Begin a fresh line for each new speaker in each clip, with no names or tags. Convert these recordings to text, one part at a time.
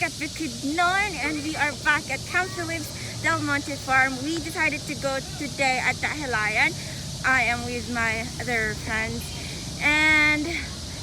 back at Bukidnon, and we are back at Camp Phillips Del Monte Farm. We decided to go today at Dahilayan. I am with my other friends, and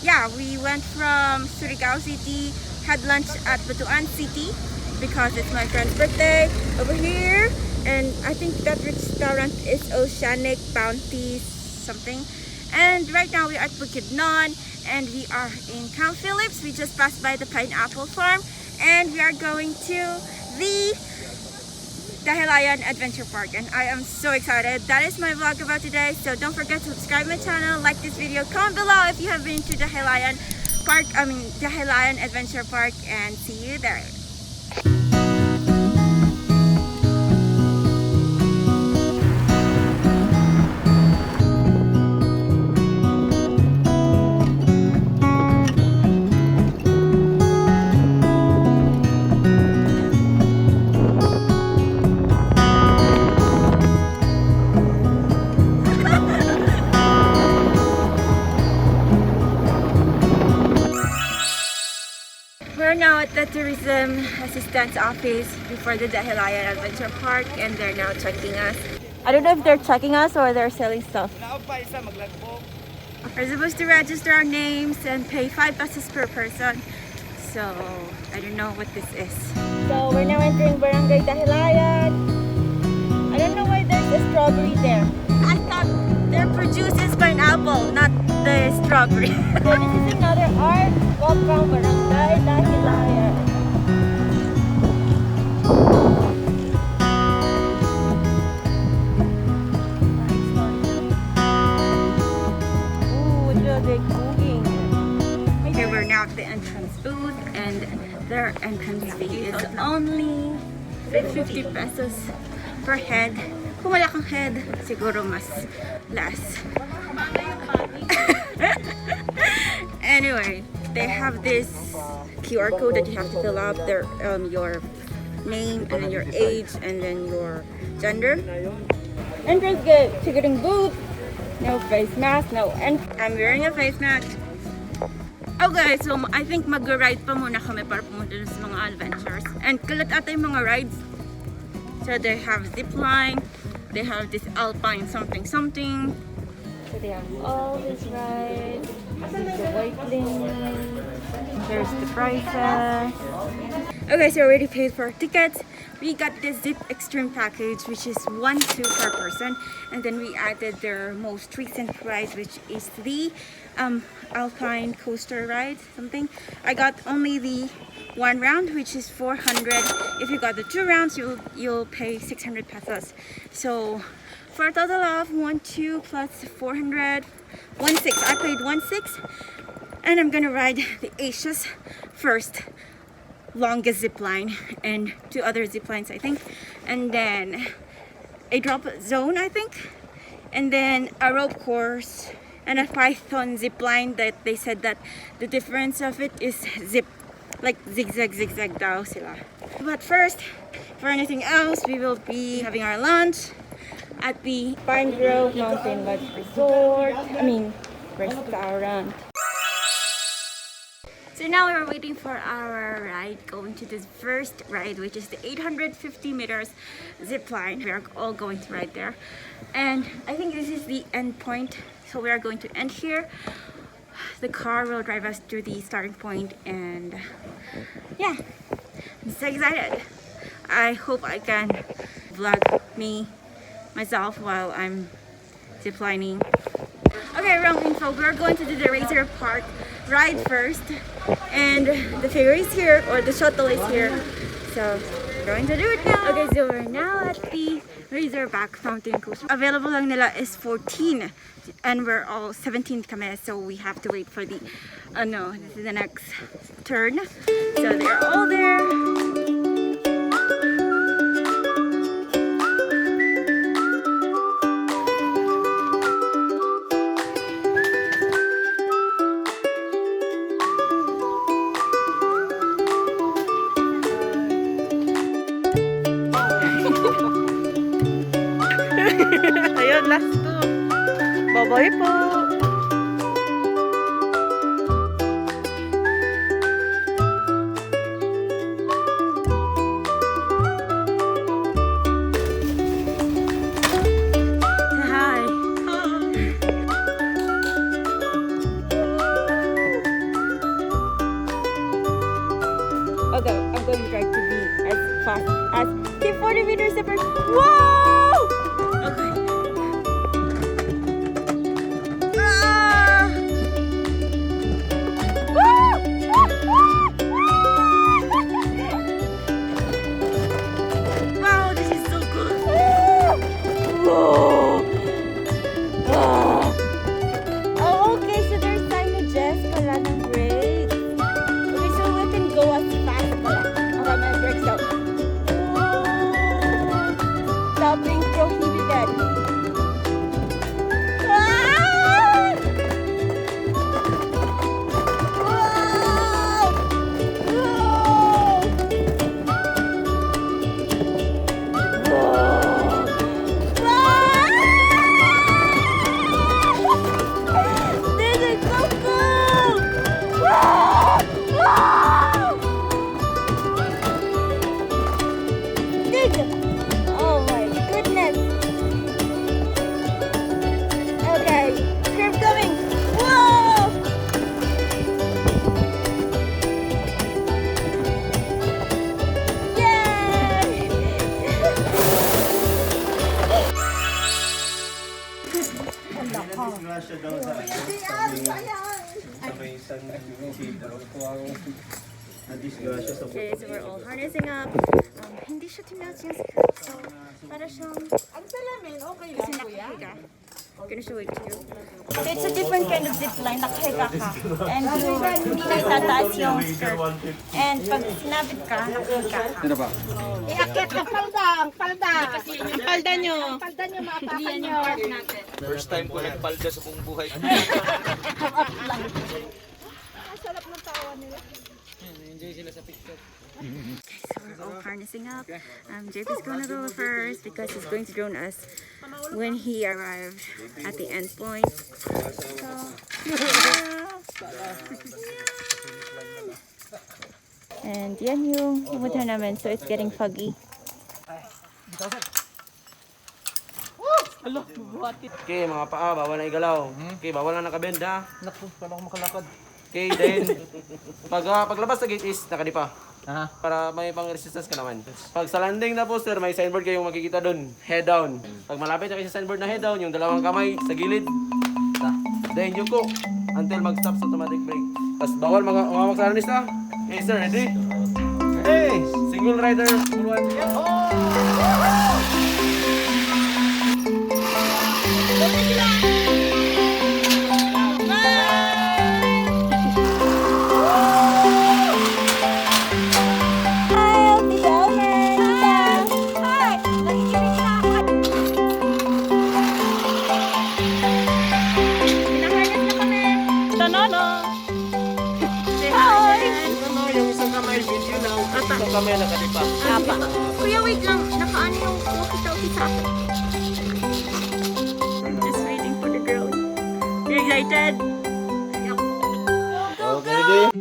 yeah, we went from Surigao City, had lunch at Batuan City because it's my friend's birthday over here, and I think that restaurant is Oceanic Bounty something. And right now we are at Bukidnon and we are in Camp Phillips. We just passed by the pineapple farm and we are going to the Dahilayan Adventure Park, and I am so excited. That is my vlog about today, so don't forget to subscribe my channel, like this video, comment below if you have been to Dahilayan Park, Dahilayan Adventure Park, and see you there. We're now at the Tourism Assistance Office before the Dahilayan Adventure Park, and they're now checking us. I don't know if they're checking us or they're selling stuff. We're supposed to register our names and pay 5 pesos per person. So, I don't know what this is. So, we're now entering Barangay Dahilayan. I don't know why there's a strawberry there. I thought their produce is pineapple, not the strawberry. So, this is another art. Welcome Barangay Dahilayan. Ooh, they're cooking. Okay, we're now at the entrance booth, and their entrance fee is only 50 pesos per head. Kung wala kang head, siguro mas less. Anyway, they have this QR code that you have to fill up your name and then your age and then your gender. Entrance gate, ticketing booth, no face mask, and I'm wearing a face mask. Okay, so I think mag-ride pa muna kami para pumunta sa mga adventures. And kalat ata yung mga rides. So they have zipline, they have this alpine something. So they have all these rides. This is the white lane. There's the prices. Okay, so we already paid for our tickets. We got this Zip Extreme package, which is 1-2 per person, and then we added their most recent ride, which is the Alpine coaster ride something. I got only the 1 round, which is 400. If you got the 2 rounds, you'll pay 600 pesos. So for a total of 1-2 plus 400, 1-6. I paid 1-6, and I'm gonna ride the Asia's first longest zipline and 2 other ziplines, I think, and then a drop zone, I think, and then a rope course and a python zipline that they said that the difference of it is like zigzag daw sila. But first, for anything else, we will be having our lunch at the Pine Grove Mountain Lodge restaurant. So now we're waiting for our ride, going to this first ride, which is the 850 meters zip line. We are all going to ride there, and I think this is the end point, so we are going to end here. The car will drive us to the starting point, and yeah, I'm so excited. I hope I can vlog myself while I'm ziplining. Okay, wrong info. We're going to do the Razor Park ride first, and the ferry is here, or the shuttle is here, so we're going to do it now. Okay, so we're now at the Razorback Mountain Coaster. Available lang nila is 14, and we're all 17 kami, so we have to wait for the this is the next turn. So they're all there. Ayun, last 2. Bye-bye po! Okay, I'm going to try to be as fast as 40 meters per. Whoa! Okay. Ah! Woo! Wow, this is so good. Whoa! Ah! Oh, okay, so there's signages pala ng brakes. Okay, so we can go as fast pala. Okay, my brakes out. Stopping prohibited. Ah! Wow! This is so cool! Wow! Wow! Dig! Oh my goodness! Okay, curve coming! Whoa! Yay!
Disgrasya daw sa may isang na-disgrasya sa
Okay, so we're all harnessing up. Hindi siya tinatch yung skirt. So, para siyang...
Ang salamin, okay
Kasi
lang kuya.
nakahiga. Gonna show it to you. So it's a different kind of zipline. Nakahiga ka. And hindi na itataas yung skirt. And pag sinabit ka, nakahiga ka.
Sino ba?
Iakit ang palda, ang palda. Ang palda nyo. Ang palda nyo, maapakan nyo.
First time ko nagpalda sa buong buhay.
Ang sarap ng tawa nila.
Enjoy sila sa picture.
Okay, so we're all harnessing up. JP's gonna go first because he's going to drone us when he arrived at the end point. So, and yan yung pumunta namin. So it's getting foggy.
Okay, mga paa, bawal na igalaw. Okay, bawal na nakabend ha.
Naku, paano ako makalakad?
Okay, then, paglabas sa gate is nakadipa. Para may pang resistance ka naman. Pag sa landing na poster, may signboard kayong makikita dun. Head down. Pag malapit na kayo sa signboard na head down, yung dalawang kamay sa gilid. Then yuko until mag-stop sa automatic brake. Tapos bawal mga magsaranis na. Okay sir, ready? Hey! Single rider, full one. Yung isang kamay video lang, isang kamay nakadipa.
Kuya, wait lang. Nakaano yung walkie-talkie sa akin. I'm just waiting for the girls. You excited?
Okay, ready?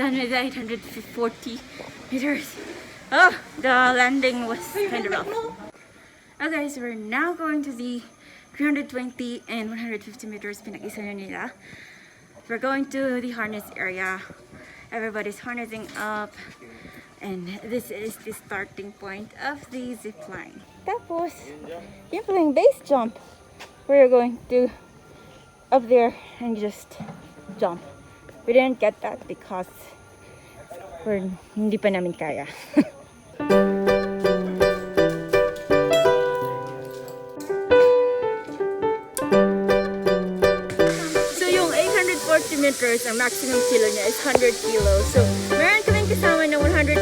Done with 840 meters. Oh, the landing was kind of rough. Okay, so we're now going to the 320 and 150 meters pinag-isa na nila. we're going to the harness area. Everybody's harnessing up. And this is the starting point of the zip line. Tapos, yung palang base jump. We're going to up there and just jump. We didn't get that because hindi pa namin kaya. So yung 840 meters, ang maximum kilo niya is 100 kilos. So meron kaming kasama na 118.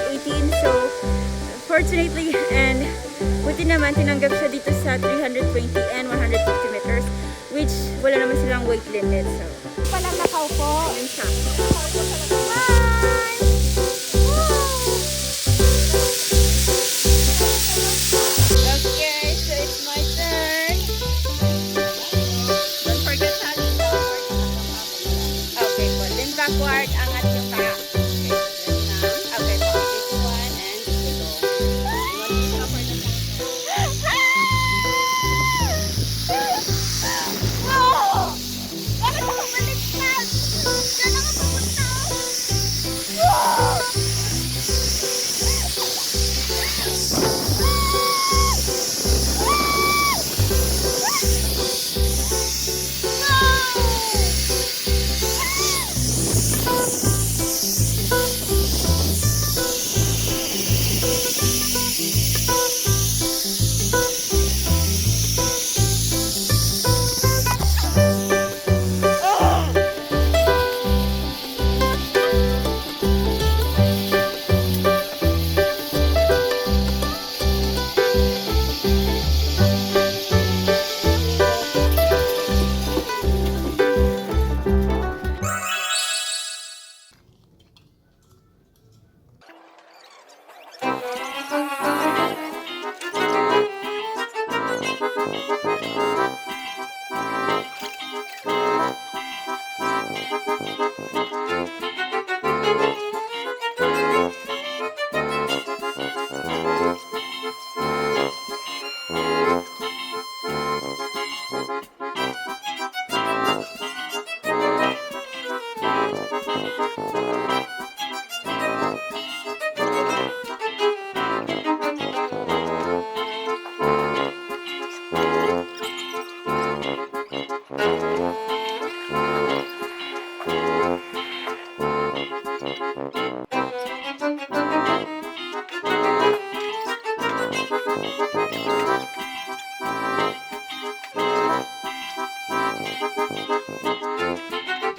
So fortunately and buti naman tinanggap siya dito sa 320 and 150 meters, which wala naman silang weight limit. So
Palang nakaupo.
yun siya. Okay, so it's my turn. Don't forget to lean forward. Okay, po. Then backward, angat yung paa. Okay, po. This one and this one. You want to cover the
Oh! Bakit ako baliktad? Diyan ako pupunta.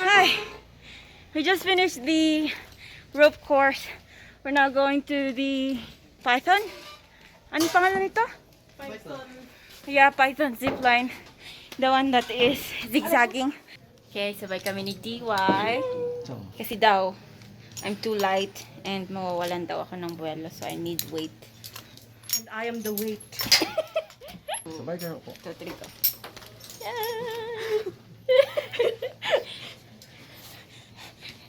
Hi! We just finished the rope course. We're now going to the Python. Ano pangalan nito?
Python.
Yeah, Python zipline. The one that is zigzagging. Okay, sabay kami ni DY. Kasi daw, I'm too light and mawawalan daw ako ng buwelo, so I need weight.
And I am the weight.
Sabay kayo po.
Ito, go.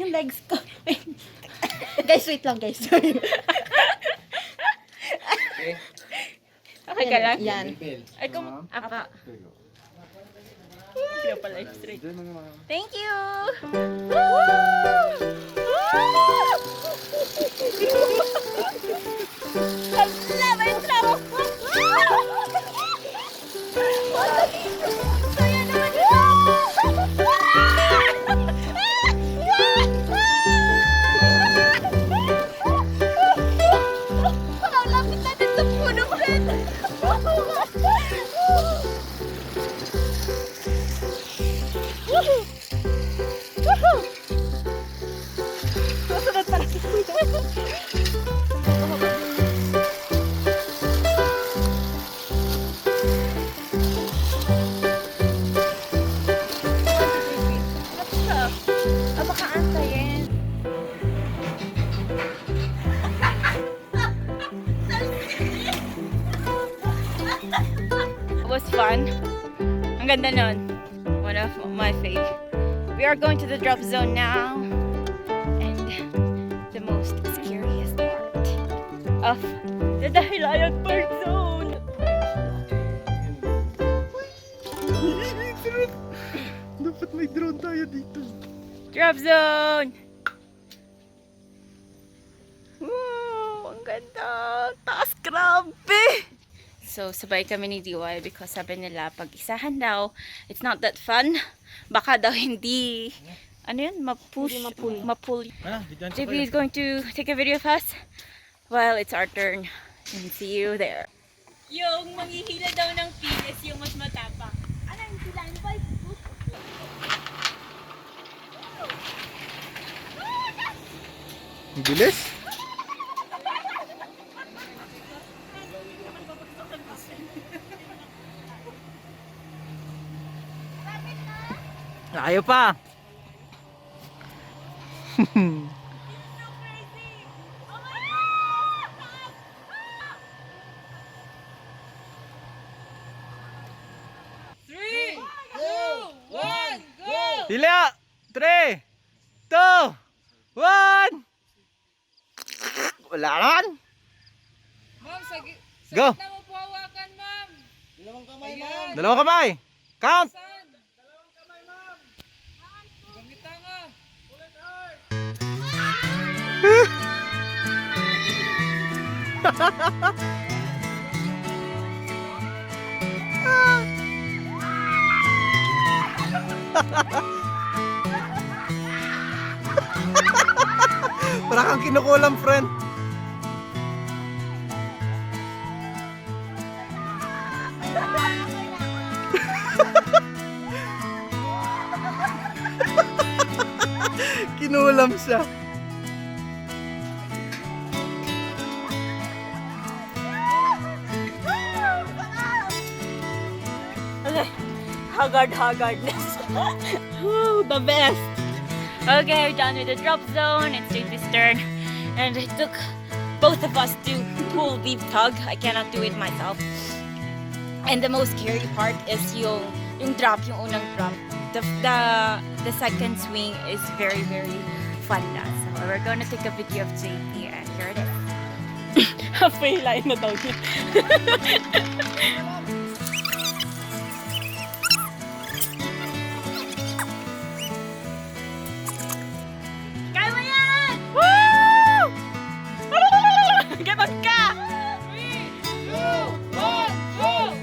Yung legs ko.
Guys, wait lang guys.
Okay ka lang?
Yan.
Ay, apa. Hindi pa live straight. Thank you! Love and travel! Saya naman ang lapit natin sa puno, friend!
Susunod pala si Kuya.
Baka antayin. It was fun. Ang ganda nun. One of my fave. We are going to the drop zone now. And the most scariest part of the Dahilayan Park Zone.
Dapat may drone tayo dito.
Drop zone! Wow! Ang ganda! Taas, grabe! So, sabay kami ni DY because sabi nila, pag isahan daw, it's not that fun. Baka daw hindi, ano yun, mapush, mapul. JP is going to take a video of us while it's our turn. And see you there. Yung manghihila daw ng pinis, yung mas matapang. Ano yung hila? Ano ba?
Ang bilis.
Ayaw pa. Hila! 3, 2, 1! Wala naman!
Ma'am,
Go!
na mo po hawakan, ma'am.
Dalawang kamay! Count!
Saan? Dalawang kamay, ma'am. Gamitan nga.
Para kang kinukulam, friend. Kinulam siya.
Okay. Haggardness. Woo, the best. Okay, we're done with the drop zone. It's JP's turn. And it took both of us to pull the tug. I cannot do it myself. And the most scary part is yung drop, yung unang drop. The second swing is very, very fun na. So we're gonna take a video of JP and here it is. Halfway line na daw yun. Kaya mo yan! Woo! Gabag ka!
3, 2, 1, go!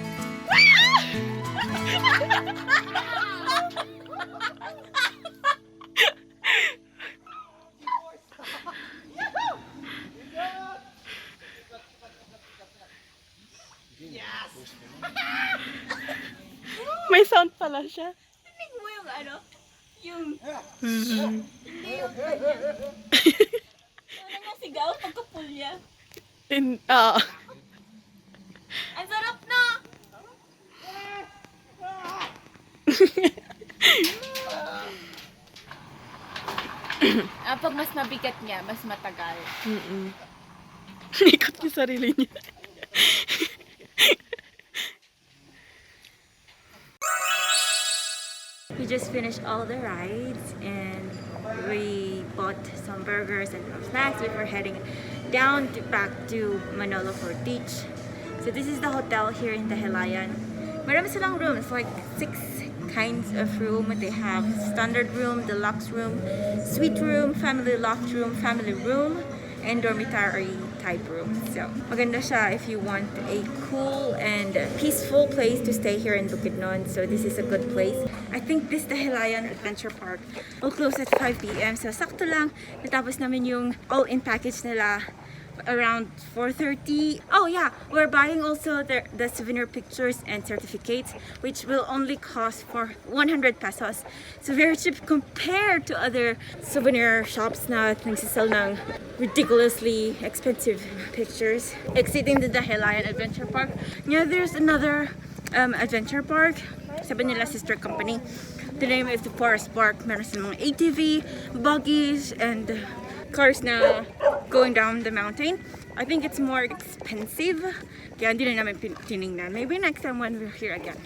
May sound pala siya. Tinig mo yung ano? Yung... Hindi yung ganyan. Ano nga sigaw pagkapulya? Ang sarap na! Pag mas mabigat niya, mas matagal.
Ikot yung sarili niya.
We just finished all the rides and we bought some burgers and some snacks before heading down back to Manolo for beach. So this is the hotel here in Dahilayan. Marami silang rooms, like 6 kinds of room. They have standard room, deluxe room, suite room, family loft room, family room, and dormitory type room. So maganda siya if you want a cool and peaceful place to stay here in Bukidnon. So this is a good place. I think this Dahilayan Adventure Park will close at 5 p.m. So sakto lang natapos namin yung all-in package nila around 4:30. Oh yeah, we're buying also the souvenir pictures and certificates, which will only cost for 100 pesos. So very cheap compared to other souvenir shops na nagsisell ng ridiculously expensive pictures. Exiting the Dahilayan Adventure Park, yeah, there's another adventure park. Sabi nila sister company. The name is the Forest Park. Meron silang mga ATV, buggies, and cars na going down the mountain. I think it's more expensive. Kaya hindi na namin tinignan. Maybe next time when we're here again.